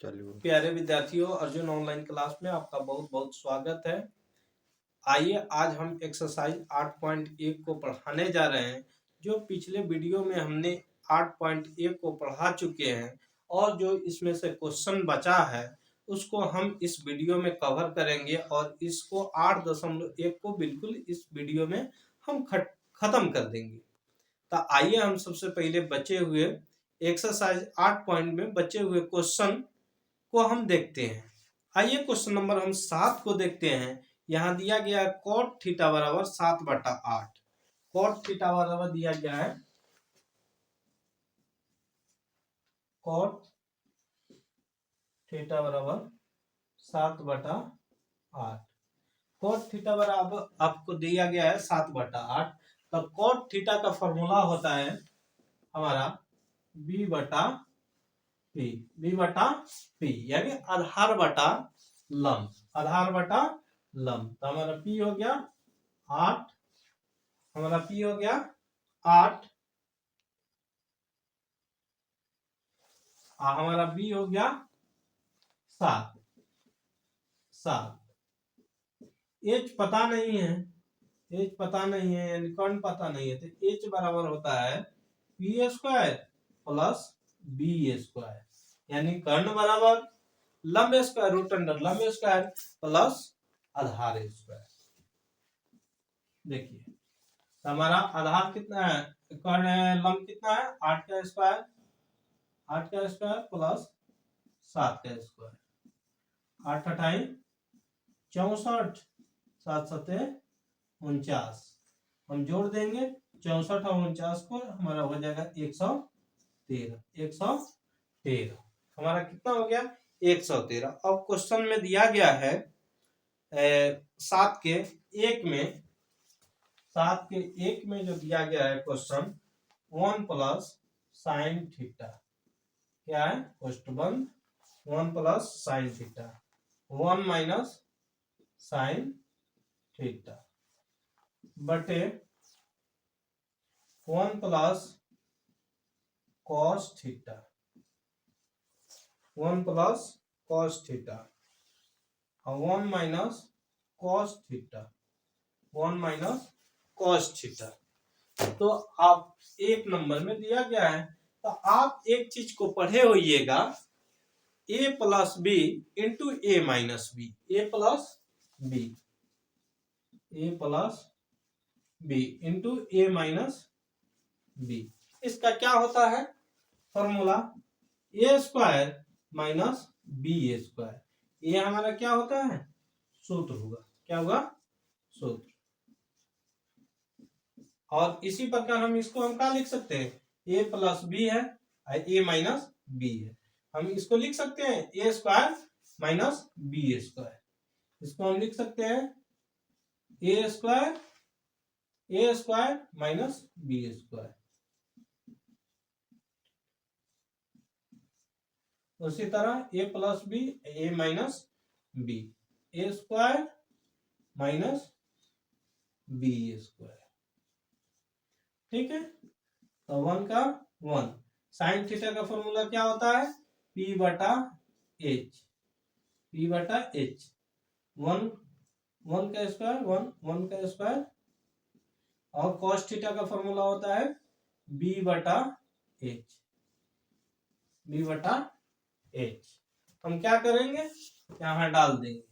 चलिए। प्यारे विद्यार्थियों, अर्जुन ऑनलाइन क्लास में आपका बहुत बहुत स्वागत है। आइए आज हम एक्सरसाइज 8.1 को पढ़ाने जा रहे हैं। जो पिछले वीडियो में हमने 8.1 को पढ़ा चुके हैं और जो इसमें से क्वेश्चन बचा है उसको हम इस वीडियो में कवर करेंगे और इसको 8.1 को बिल्कुल इस वीडियो में हम खत्म कर देंगे। तो आइए हम सबसे पहले बचे हुए एक्सरसाइज 8 पॉइंट में बचे हुए क्वेश्चन को हम देखते हैं। आइए क्वेश्चन नंबर हम 7 को देखते हैं। यहाँ दिया गया है cot थीटा बराबर 7/8। cot थीटा बराबर दिया गया है cot थीटा बराबर 7/8। cot थीटा बराबर आपको दिया गया है 7/8। तो cot थीटा का फॉर्मूला होता है हमारा b/p यानी आधार बटा लंब। तो हमारा p हो गया 8, हमारा p हो गया 8, हमारा b हो गया 7। h पता नहीं है, यानी कर्ण पता नहीं है, तो h बराबर होता है p² प्लस b², यानी कर्ण बराबर लंब स्क्वायर रूट अंडर लंब स्क्वायर प्लस आधार स्क्वायर। देखिए हमारा आधार कितना है, कर्ण लंब कितना है 8 का स्क्वायर प्लस 7 का स्क्वायर। 8 8 64, 7 7 49। हम जोड़ देंगे 64 और 49 को, हमारा हो जाएगा 113। हमारा कितना हो गया 113। अब क्वेश्चन में दिया गया है 7 के 1 में जो दिया गया है क्वेश्चन 1 प्लस साइन थीटा, क्या है question 1 plus sine theta 1 minus sine theta बटे 1 plus cos theta 1 plus cos theta और 1 minus cos theta 1 minus cos theta. तो आप 1 नंबर में दिया गया है, तो आप एक चीज को पढ़े होइएगा a plus B into A minus B, a plus B into A minus B. इसका क्या होता है फॉर्मूला, a² माइनस b²। ये हमारा क्या होता है सूत्र होगा, क्या होगा सूत्र। और इसी प्रकार हम इसको हम क्या लिख सकते हैं, a प्लस बी है a माइनस बी है, हम इसको लिख सकते हैं a² माइनस b²। इसको हम लिख सकते हैं a² माइनस b²। उसी तरह a plus B a minus B, a² minus b²। ठीक है, तो 1 का 1। साइन थीटा का फॉर्मूला क्या होता है p/h, 1 का स्क्वायर 1 का स्क्वायर। और cos थीटा का फॉर्मूला होता है b/h। हम क्या करेंगे, यहां डाल देंगे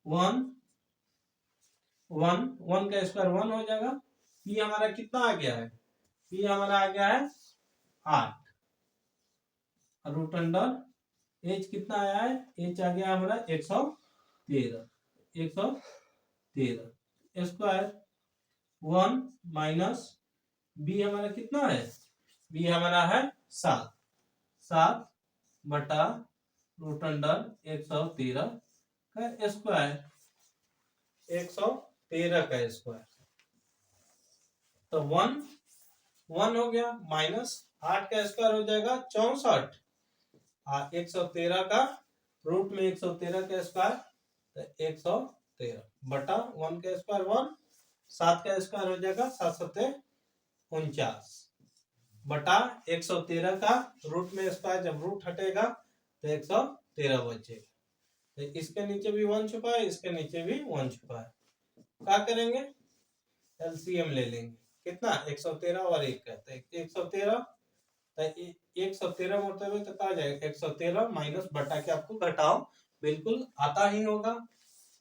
1 का स्क्वायर 1 हो जाएगा। p हमारा कितना आ गया है, p हमारा आ गया है 8 रूट अंडर h कितना आया है, h आ गया हमारा 113 स्क्वायर 1 माइनस b हमारा कितना है, b हमारा है 7 बटा रूट अंडर 113 का स्क्वायर, 113 का स्क्वायर। तो 1 हो गया माइनस 8 का स्क्वायर हो जाएगा 64 और 113 का रूट में 113 का स्क्वायर, तो 113 बटा 1 का स्क्वायर 1, 7 का स्क्वायर हो जाएगा 7 7 49 बटा 113 का रूट में स्क्वायर, जब रूट हटेगा तो 113 बचेगा। तो इसके नीचे भी 1 छुपा है, इसके नीचे भी 1 छुपा है। क्या करेंगे, एलसीएम ले लेंगे। कितना, 113 और 1 का, तो 113, तो 113 मतलब है तो क्या आ जाएगा, 113 माइनस बटा के आपको घटाओ बिल्कुल आता ही होगा।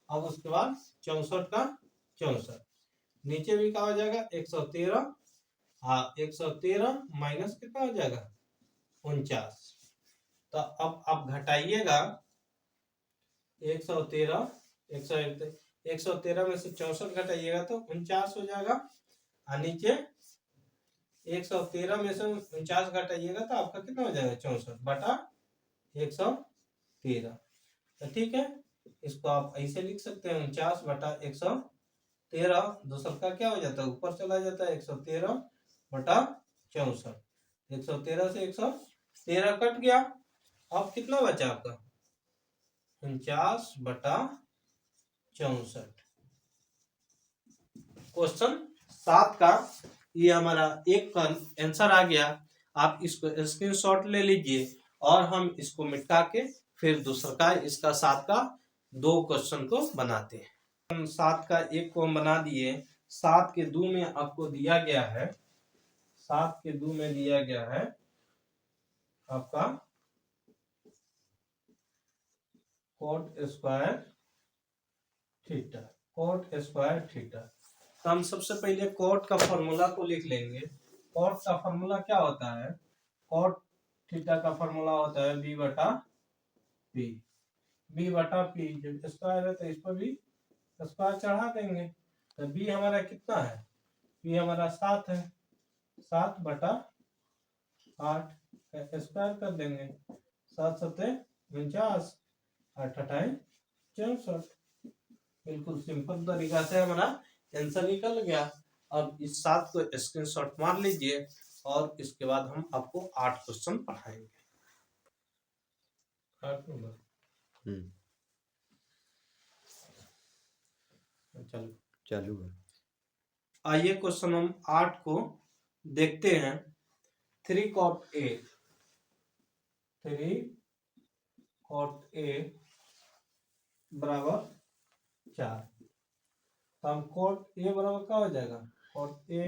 अब उसके बाद 64 का 64, नीचे भी क्या हो जाएगा 113, हाँ 113 माइनस कितना हो जाएगा 49। तो अब आप घटाइएगा 113, 113 में से 64 घटाइएगा तो 49 हो जाएगा, और नीचे 113 में से 49 घटाइएगा तो आपका कितना हो जाएगा 64 बटा 113। तो ठीक है, इसको आप ऐसे लिख सकते हैं 49 बटा 113, दूसरा का क्या हो जाता है ऊपर चला जाता है 113 बटा 64, 113 से 113 कट गया। अब कितना बचा आपका 49 बटा 64। क्वेश्चन 7 का ये हमारा एक का आंसर आ गया। आप इसको स्क्रीनशॉट ले लीजिए और हम इसको मिटा के फिर दूसरा का इसका 7 का 2 क्वेश्चन को बनाते हैं। हम 7 का एक को हम बना दिए। 7 के 2 में आपको दिया गया है, 7 के 2 में दिया गया है आपका coat square theta, coat square theta. तो हम सबसे पहले कोट का फॉर्मूला को लिख लेंगे। कोट का फॉर्मूला क्या होता है, कोट थीटा का फॉर्मूला होता है बी बटा पी। बी बटा पी जब स्क्वायर है तो इस पर भी स्क्वायर चढ़ा देंगे। तो बी हमारा कितना है, बी हमारा 7 है, 7 बटा 8 का स्क्वायर कर देंगे, 7 सत्ते 49, 8 अठाई 64। बिल्कुल सिंपल तरीका से हमारा आंसर निकल गया। अब इस 7 को स्क्रीनशॉट मार लीजिए और इसके बाद हम आपको 8 क्वेश्चन पढ़ाएंगे। 8 नंबर चलो चालू है। आइए क्वेश्चन हम 8 को देखते हैं। 3 cot A, 3 cot A बराबर 4। तो हम कोट ए बराबर क्या हो जाएगा, कोट ए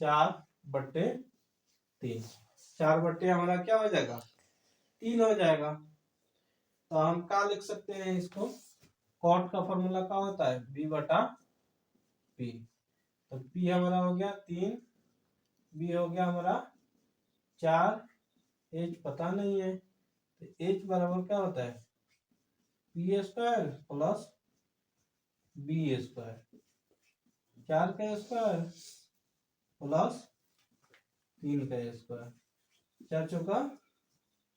4 बट्टे 3, 4 बट्टे हमारा क्या हो जाएगा 3 हो जाएगा। तो हम क्या लिख सकते हैं इसको, कोट का फॉर्मूला क्या होता है बी बटा पी। तो पी हमारा हो गया 3, बी हो गया हमारा 4, एच पता नहीं है तो एच बराबर क्या होता है P square plus B square, 4 का स्क्वायर प्लस 3 का स्क्वायर, 4 चौका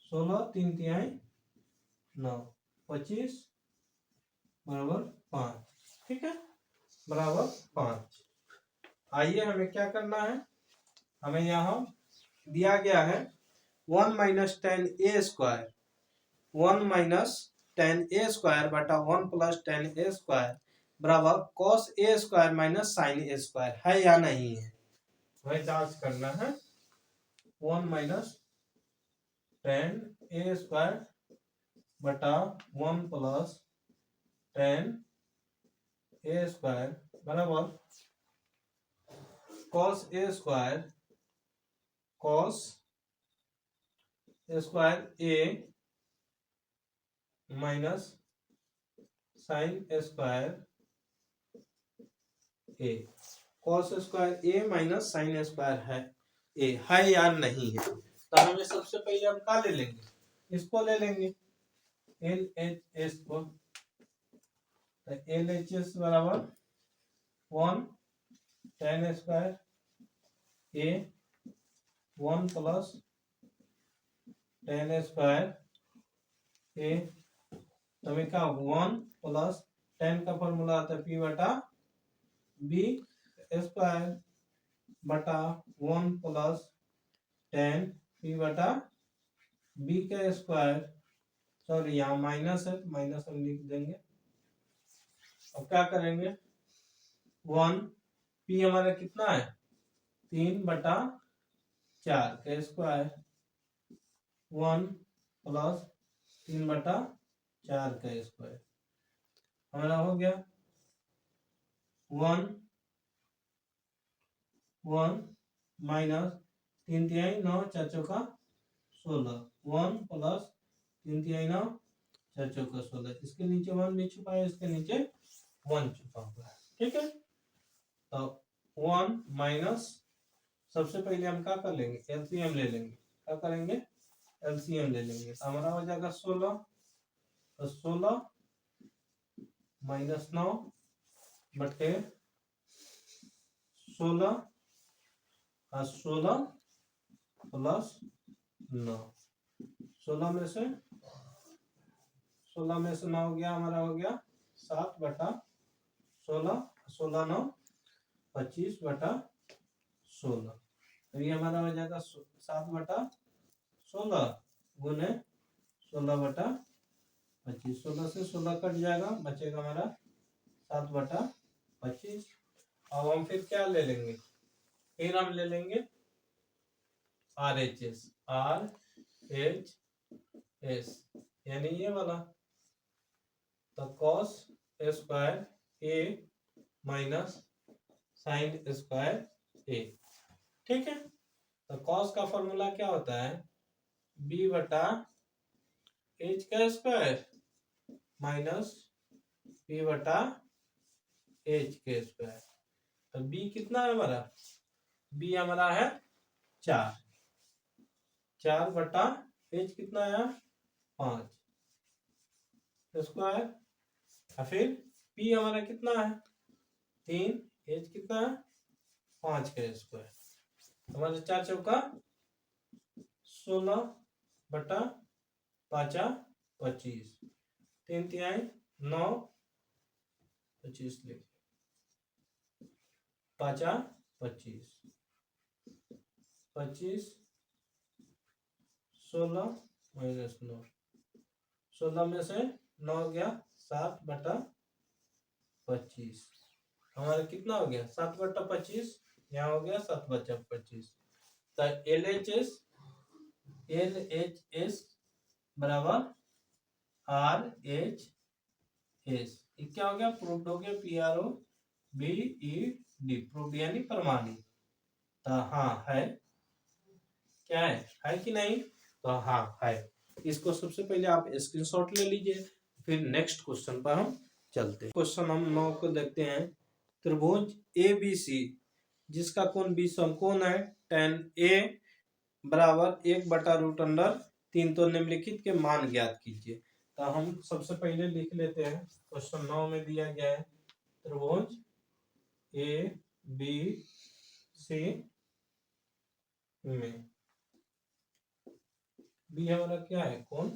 16, 3 तिहाई 9, 25 बराबर 5। ठीक है, बराबर 5। आइए हमें क्या करना है, हमें यहाँ दिया गया है 1 माइनस 10 ए स्क्वायर, 1 माइनस 10 ए स्क्वायर बटा 1 प्लस 10 ए स्क्वायर बराबर cos A square minus sign A square है या नहीं है, वह जांच करना है। 1 माइनस 10 ए स्क्वायर बटा 1 प्लस 10 ए स्क्वायर बराबर cos A square, cos square A minus sine square A, cos square A minus sine square है ए है या नहीं है। तो हमें सबसे पहले हम क्या ले लेंगे, इसको ले लेंगे एल एच एस को। तो एल एच एस बराबर 1 10 स्क्वायर ए 1 प्लस 10 स्क्वायर ए, तो हमें क्या 1 प्लस 10 का फॉर्मूला आता है पी बटा बी स्क्वायर बटा 1 प्लस 10 पी बटा बी का स्क्वायर, सॉरी यहाँ माइनस है तो माइनस हम लिख देंगे। अब क्या करेंगे 1 पी हमारा कितना है 3 बटा 4 का स्क्वायर 1 प्लस 3/4 का स्क्वायर हमारा हो गया 1 1 माइनस 3 9 4 चौका 16 1 प्लस 3 9 4 चौका 16 इसके नीचे 1 भी छुपा है इसके नीचे 1 छुपा हुआ है ठीक है। तो 1 माइनस सबसे पहले हम क्या कर लेंगे एलसीएम ले लेंगे क्या करेंगे एलसीएम ले लेंगे तो हमारा हो जाएगा 16 तो 16 माइनस 9 बटे 16 और 16 प्लस 9 16 में से 9 हो गया हमारा हो गया 7/16 16 9 25/16 तो ये हमारा हो जाएगा 7/16 गुने 16/25 16 से 16 कट जाएगा बचेगा हमारा 7/25। अब हम फिर क्या ले लेंगे फिर हम ले लेंगे RHS यानी ये वाला तो cos square A minus sine square A ठीक है। तो cos का फॉर्मूला क्या होता है B/H का स्क्वायर माइनस P/H के स्क्वायर तो B कितना है हमारा B हमारा है 4/H कितना है 5 स्क्वायर और फिर P हमारा कितना है 3 H कितना है 5 का स्क्वायर हमारे 4 चौका 16/5 3 9 25 लिख 5/25 25 16 माइनस 9 16 में से 9 गया 7/25 हमारा कितना हो गया 7/25 यहाँ हो गया 7/25 तो LHS बराबर RHS ये क्या हो गया प्रूफ हो गया PROVED प्रूफ यानी प्रमाणित तो हाँ है क्या है कि नहीं तो हाँ है। इसको सबसे पहले आप स्क्रीनशॉट ले लीजिए फिर नेक्स्ट क्वेश्चन पर हम चलते हैं। क्वेश्चन हम 9 को देखते हैं त्रिभुज ABC जिसका कोण B समकोण है tan A बराबर 1/√3 तो निम्नलिखित के मान ज्ञात कीजिए। तो हम सबसे पहले लिख लेते हैं क्वेश्चन 9 में दिया गया है त्रिभुज ABC में B हमारा क्या है कोण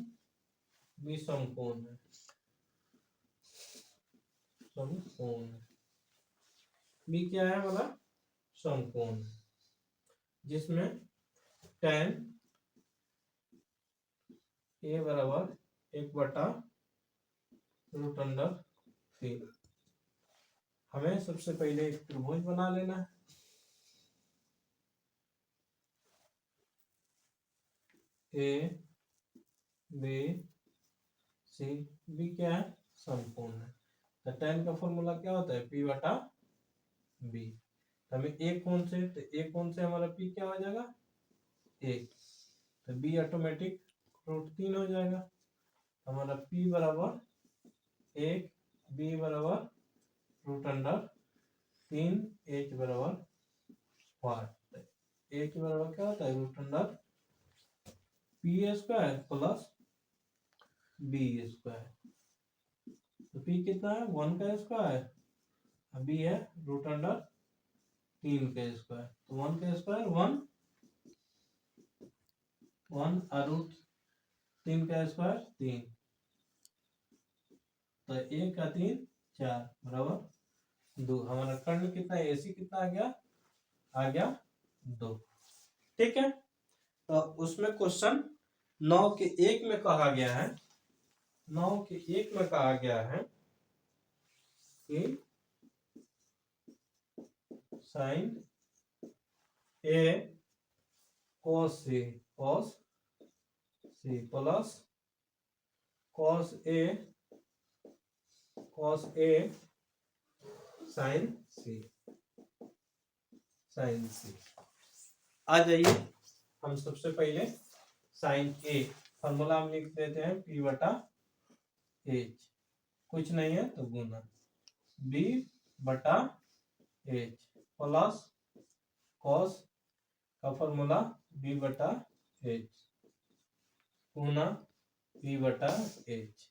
B समकोण है B क्या है हमारा समकोण जिसमें tan A बराबर 1/√3 हमें सबसे पहले एक त्रिभुज बना लेना है ABC B क्या है समकोण है तो tan का फॉर्मूला क्या होता है P/B हमें एक कोण से तो एक कोण से हमारा P क्या हो जाएगा 1 तो B ऑटोमेटिक √3 हो जाएगा हमारा P बराबर 1 B बराबर √3 H बराबर 5 H बराबर क्या होता है √P² प्लस B स्क्वायर तो P कितना है 1 का स्क्वायर B है √3 का स्क्वायर तो 1 का स्क्वायर 1 और √3 का स्क्वायर 3 तो 1 का 3 4 बराबर 2 हमारा कर्ण कितना है AC कितना आ गया 2 ठीक है। तो उसमें क्वेश्चन 9 के 1 में कहा गया है 9 के 1 में कहा गया है कि sine A cos C plus cos A sine C आ जाइए। हम सबसे पहले साइन ए फॉर्मूला हम लिख देते हैं पी बटा एच, कुछ नहीं है तो गुना बी बटा एच प्लस कॉस का फॉर्मूला बी बटा एच गुना बी बटा एच।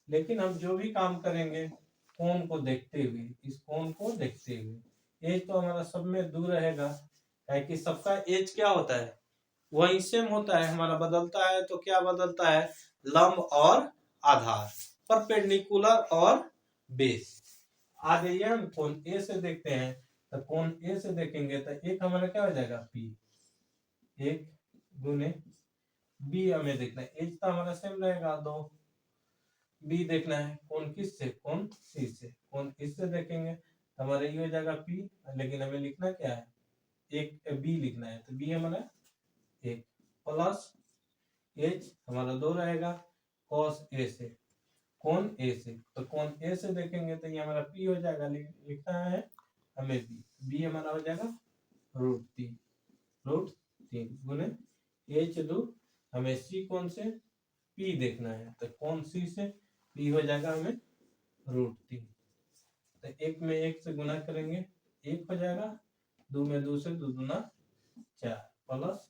लेकिन हम जो भी काम करेंगे कोण को देखते हुए, इस कोण को देखते हुए, एच तो हमारा सब में दूर रहेगा, कि सबका एच क्या होता है वही सेम होता है, हमारा बदलता है तो क्या बदलता है, लंब और आधार, परपेंडिकुलर और बेस। आ जाइए हम कोण ए से देखते हैं, तो कोण ए से देखेंगे तो एक हमारा क्या हो जाएगा पी, एक गुने बी हमें देखना है, एच तो हमारा सेम रहेगा दो, बी देखना है कौन किस से, कौन सी से, कौन इससे देखेंगे तो हमारा ये हो जाएगा पी, लेकिन हमें लिखना क्या है, एक बी लिखना है, तो बी हमारा एक प्लस एच हमारा दो रहेगा, कॉस ए से, कौन ए से, तो कौन ए से देखेंगे तो ये हमारा पी हो जाएगा, लिखना है हमें बी, बी हमारा हो जाएगा रूट तीन गुने एच दो, हमें सी कौन से पी देखना है, तो कौन सी से पी हो जाएगा हमें √3, तो एक में एक से गुना करेंगे एक हो जाएगा, दो में दो से दो दूना चार, प्लस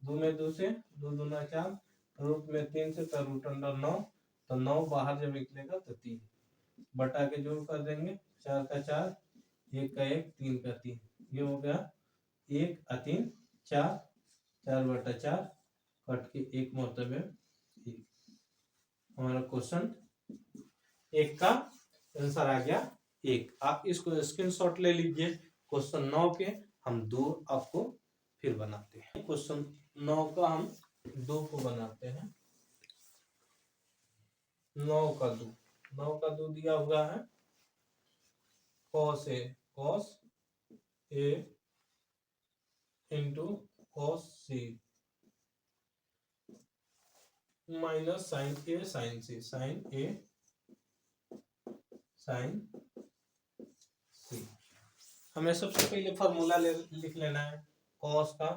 दो में दो से दो दूना चार, रूट में तीन से तो रूट अंडर 9, तो 9 बाहर जब निकलेगा तो 3 बटा के जोड़ कर देंगे, 4 का 4, 1 का 1, 3 का 3, ये हो गया 1 और 3 4, 4 बटा 4 कट के एक मतलब है एक। हमारा क्वेश्चन एक का आंसर आ गया एक। आप इसको स्क्रीनशॉट ले लीजिए क्वेश्चन 9 के, हम दो आपको फिर बनाते हैं। क्वेश्चन 9 का हम दो को बनाते हैं, 9 का दो दिया हुआ है, cos a इंटू cos c minus sine a sine c, sine a sine c। हमें सबसे पहले फॉर्मूला लिख लेना है cos का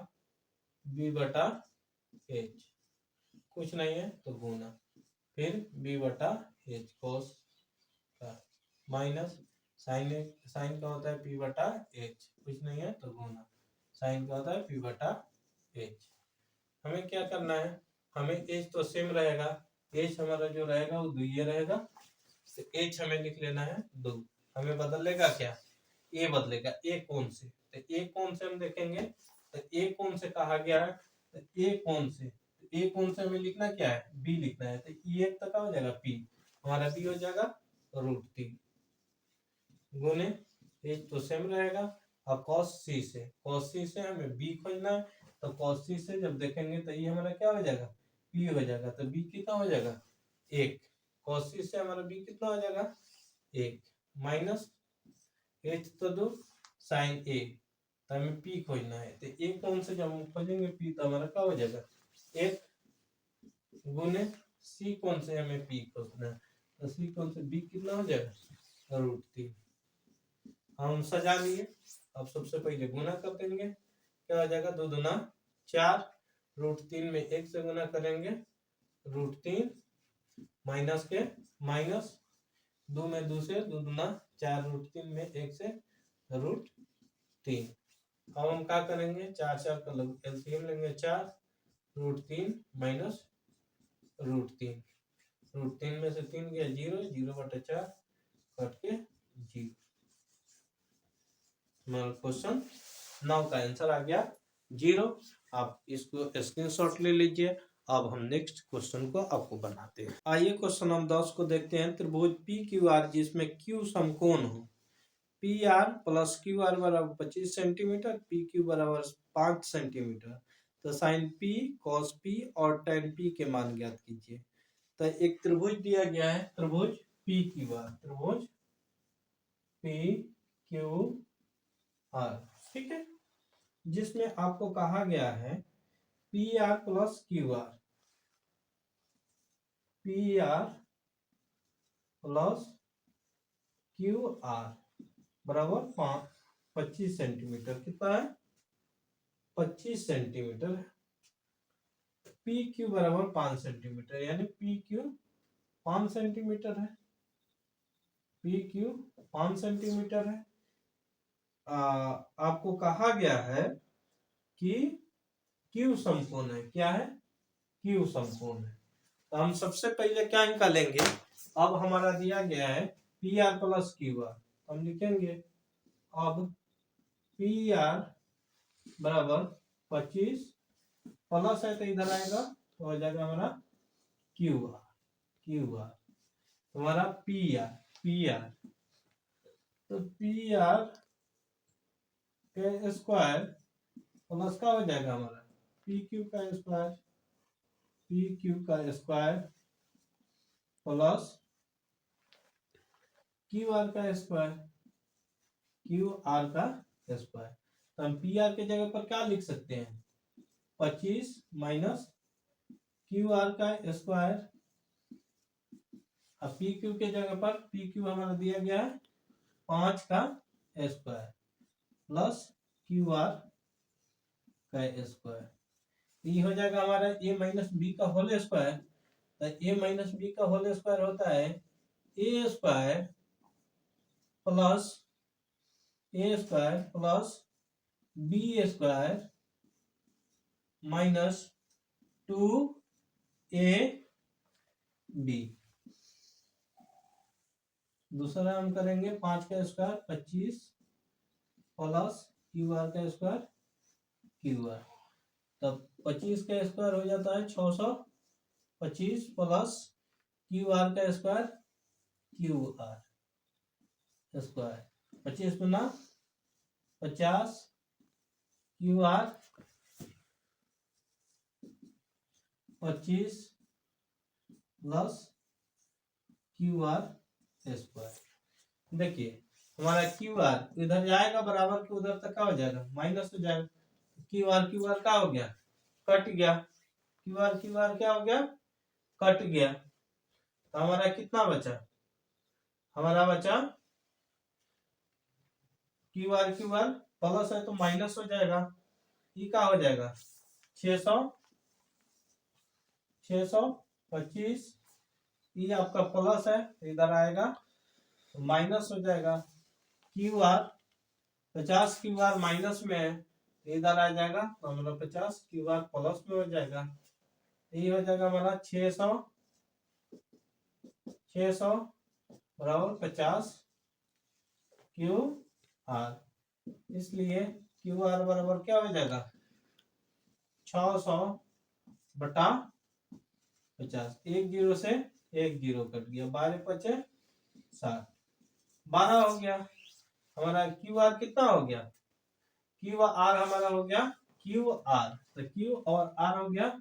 b बटा h, कुछ नहीं है तो गुना, फिर b बटा h cos का, माइनस साइन का होता है p बटा h, कुछ नहीं है तो गुना, साइन का होता है p बटा h। हमें क्या करना है, हमें h तो सेम रहेगा, h हमारा जो रहेगा वो दो ये रहेगा, तो h हमें लिख लेना है दो, हमें बदलेगा क्या, a बदलेगा, a कौन से, तो a कौन से हम देखेंगे, तो a कौन से कहा गया है, तो a कौन से, a कौन से हमें लिखना क्या है, b लिखना है, तो e एक तक हो जाएगा p, हमारा b हो जाएगा √3 गुने h तो सेम रहेगा, और cos c से हमें b खोजना है, तो cos c से जब देखेंगे तो ये हमारा क्या हो जाएगा p हो जाएगा, तो b कितना हो जाएगा एक, cos c से हमारा b कितना हो जाएगा एक, माइनस h तो दो साइन a, तो हमें p खोजना है, तो a कौन से जब हम खोजेंगे p तो हमारा क्या हो जाएगा एक गुने c कौन से हमें p खोजना है, तो c कौन से b कितना हो जाएगा √3। हम सजा लिए, अब सबसे पहले गुना कर देंगे, क्या हो जाएगा दो दूना 4, √3 में एक से गुना करेंगे √3 माइनस के माइनस, दो में दो से दो दूना 4, √3 में एक से √3। अब हम क्या करेंगे 4 4 का एलसीएम लेंगे 4, √3 माइनस √3 में से 3 गया 0, 0 बटा 4 कट के 0। क्वेश्चन 9 का आंसर आ गया 0। आप इसको स्क्रीनशॉट ले लीजिए। अब हम नेक्स्ट क्वेश्चन को आपको बनाते हैं। आइए क्वेश्चन हम 10 को देखते हैं। त्रिभुज पी क्यू आर जिसमें क्यू समकोण हो, P R plus Q are बराबर 25 सेंटीमीटर, पी क्यू बराबर 5 सेंटीमीटर, तो साइन पी कॉस पी और टेन पी के मान ज्ञात कीजिए। तो एक त्रिभुज दिया गया है, त्रिभुज पी क्यू आर, त्रिभुज पी क्यू आर, ठीक है, जिसमें आपको कहा गया है P R plus Q are, P R plus Q are बराबर 25 सेंटीमीटर। कितना है? 25 सेंटीमीटर। पी क्यू बराबर 5 सेंटीमीटर, यानी पी क्यू 5 सेंटीमीटर है। पी क्यू 5 सेंटीमीटर है। आपको कहा गया है कि क्यू समकोण है। क्या है? क्यू समकोण है। तो हम सबसे पहले क्या निकालेंगे? अब हमारा दिया गया है P R plus Q are, हम लिखेंगे अब पी आर बराबर 25 प्लस है तो इधर आएगा तो हो जाएगा हमारा क्यू आर। क्यू आर हमारा पी आर। पी आर तो पी आर के स्क्वायर प्लस का हो जाएगा हमारा पी क्यू का स्क्वायर। पी क्यू का स्क्वायर प्लस क्यू आर का स्क्वायर। क्यू आर का स्क्वायर। तो हम पी आर के जगह पर क्या लिख सकते हैं? 25 माइनस क्यू आर का स्क्वायर। अब पी क्यू के जगह पर पी क्यू हमारा दिया गया है 5 का स्क्वायर प्लस क्यू आर का स्क्वायर। ये हो जाएगा हमारा ए माइनस बी का होल स्क्वायर। तो ए माइनस बी का होल स्क्वायर होता है A square plus B square minus 2 A B. दूसरा हम करेंगे 5 का स्क्वायर 25 प्लस क्यू आर का स्क्वायर क्यू आर। तब 25 का स्क्वायर हो जाता है 625 प्लस क्यू आर का स्क्वायर क्यू आर स्क्वायर। 25 गुना 50 Q R 25 plus Q R square. देखिए हमारा क्यू आर इधर जाएगा बराबर के उधर तक क्या हो जाएगा? माइनस हो जाएगा। क्यू आर क्या हो गया? कट गया। क्यू आर क्या हो गया? कट गया। तो हमारा कितना बचा? हमारा बचा क्यू आर प्लस है तो माइनस हो जाएगा। ये क्या हो जाएगा? 625। ये आपका प्लस है इधर आएगा तो माइनस हो जाएगा। Q R 50 Q R minus में है इधर आ जाएगा तो हमारा 50 क्यू आर प्लस में हो जाएगा। ये हो जाएगा हमारा 600 बराबर 50 क्यू आर। इसलिए क्यू आर बराबर क्या हो जाएगा? 600 बटा 50। 1 0 से 1 0 कट गया। 12 पचे 7 12 हो गया। हमारा क्यू आर कितना हो गया? क्यू आर हमारा हो गया क्यू आर। तो क्यू और आर हो गया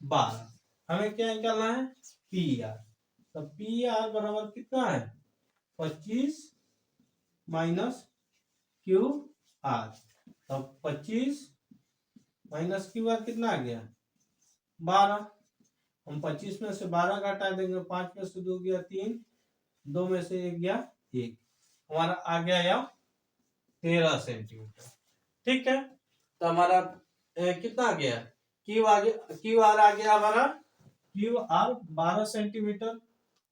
12। हमें क्या निकालना है? P R. तो पी आर बराबर कितना है? 25 माइनस क्यू आर। तो 25 माइनस क्यू आर कितना आ गया? 12। हम 25 में से 12 का हटा देंगे। 5 में से 2 गया 3, 2 में से 1 गया 1। हमारा आ गया या 13 सेंटीमीटर। ठीक है। तो हमारा कितना आ गया? क्यू आर आ गया हमारा Q R 12 centimetre.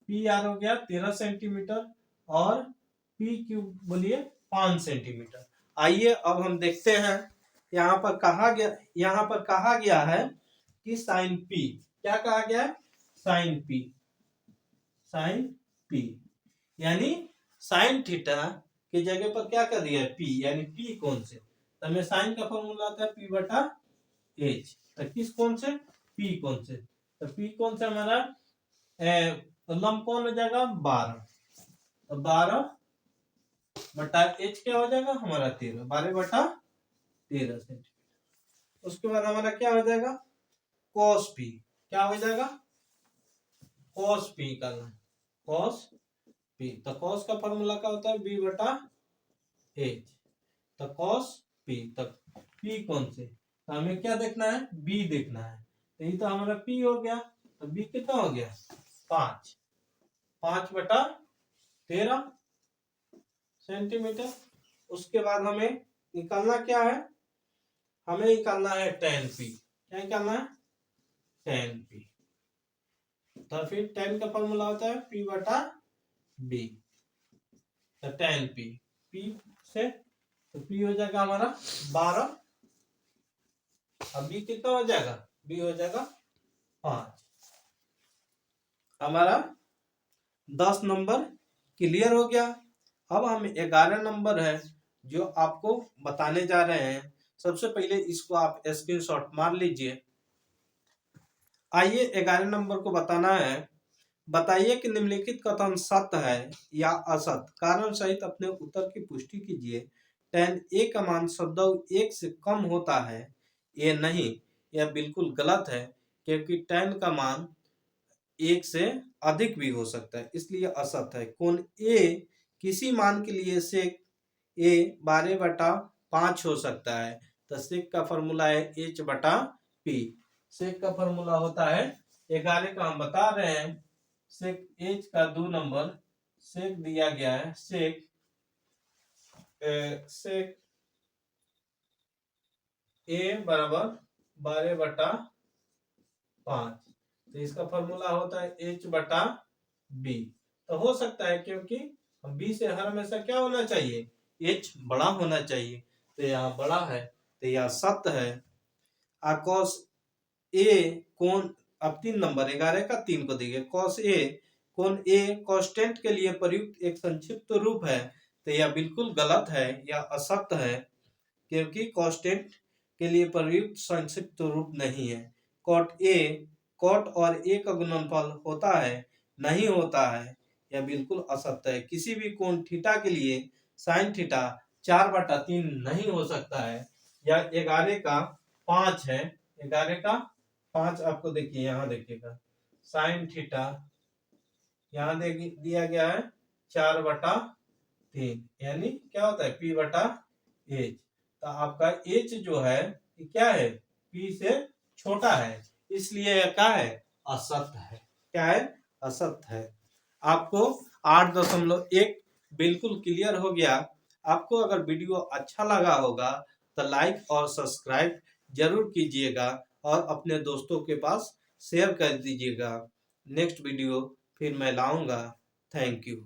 P R हो गया 13 सेंटीमीटर और पी क्यू बोलिए 5 सेंटीमीटर। आइए अब हम देखते हैं यहाँ पर कहा गया है कि साइन पी। क्या कहा गया है? साइन पी यानी साइन थीटा की जगह पर क्या कर दिया है? पी, यानी पी कौन से? तो हमें साइन का फॉर्मूला आता है पी बटा एच। तो किस कौन से? पी कौन से? तो पी कौन से हमारा तो लंब कौन हो जाएगा? 12। तो 12 बटा एच क्या हो जाएगा हमारा? 13। 12 बटा 13 सेंटीमीटर। उसके बाद हमारा क्या हो जाएगा? Cos P. क्या हो जाएगा? कॉस पी करना। कॉस पी तो कॉस का फॉर्मूला क्या होता है? बी बटा एच। तो कॉस पी तक पी कौन से? तो हमें क्या देखना है? बी देखना है। तो ये तो हमारा पी हो गया। तो बी कितना हो गया? 5। 5/13 सेंटीमीटर। उसके बाद हमें निकालना क्या है, हमें निकालना है tan p। क्या निकालना है, tan p। तो फिर tan का फॉर्मूला होता है p/b। तो tan p से तो p हो जाएगा हमारा 12, अब b कितना हो जाएगा, b हो जाएगा 5। हमारा 10 नंबर क्लियर हो गया। अब हम 11 नंबर है जो आपको बताने जा रहे हैं। सबसे पहले इसको आप स्क्रीनशॉट मार लीजिए। आइए 11 नंबर को बताना है। बताइए कि निम्नलिखित कथन सत्य है या असत्य, कारण सहित अपने उत्तर की पुष्टि कीजिए। tan a का मान सदैव 1 से कम होता है, ये नहीं, यह बिल्कुल गलत है, क्योंकि tan का मान 1 से अधिक भी हो सकता है, इसलिए असत्य है। कोण ए किसी मान के लिए sec a 12/5 हो सकता है। तो sec का फॉर्मूला है h/p। sec का फॉर्मूला होता है 11 का हम बता रहे हैं। sec h का 2 नंबर sec दिया गया है, sec a बराबर 12/5। तो इसका फॉर्मूला होता है h/b। तो हो सकता है क्योंकि b से हर हमेशा क्या होना चाहिए, h बड़ा होना चाहिए, तो यहाँ बड़ा है, तो यह सत्य है। cos a कोण, अब 3 नंबर 11 का 3 को देखिए। cos a कोण a कांस्टेंट के लिए प्रयुक्त एक संक्षिप्त रूप है, तो यह बिल्कुल गलत है, यह असत्य है, क्योंकि कांस्टेंट के लिए प्रयुक्त संक्षिप्त रूप नहीं है। cot और a का गुणनफल होता है, नहीं होता है, यह बिल्कुल असत्य है। किसी भी कोण थीटा के लिए sin थीटा 4/3 नहीं हो सकता है। यह 11 का 5 है, 11 का 5 आपको देखिए, यहाँ देखिएगा sin थीटा यहाँ दिया गया है 4/3, यानी क्या होता है p/h। तो आपका h जो है क्या है, p से छोटा है, इसलिए यह क्या है, असत्य है। क्या है, असत्य है। आपको 8.1 बिल्कुल क्लियर हो गया। आपको अगर वीडियो अच्छा लगा होगा तो लाइक और सब्सक्राइब जरूर कीजिएगा और अपने दोस्तों के पास शेयर कर दीजिएगा। नेक्स्ट वीडियो फिर मैं लाऊंगा। Thank you.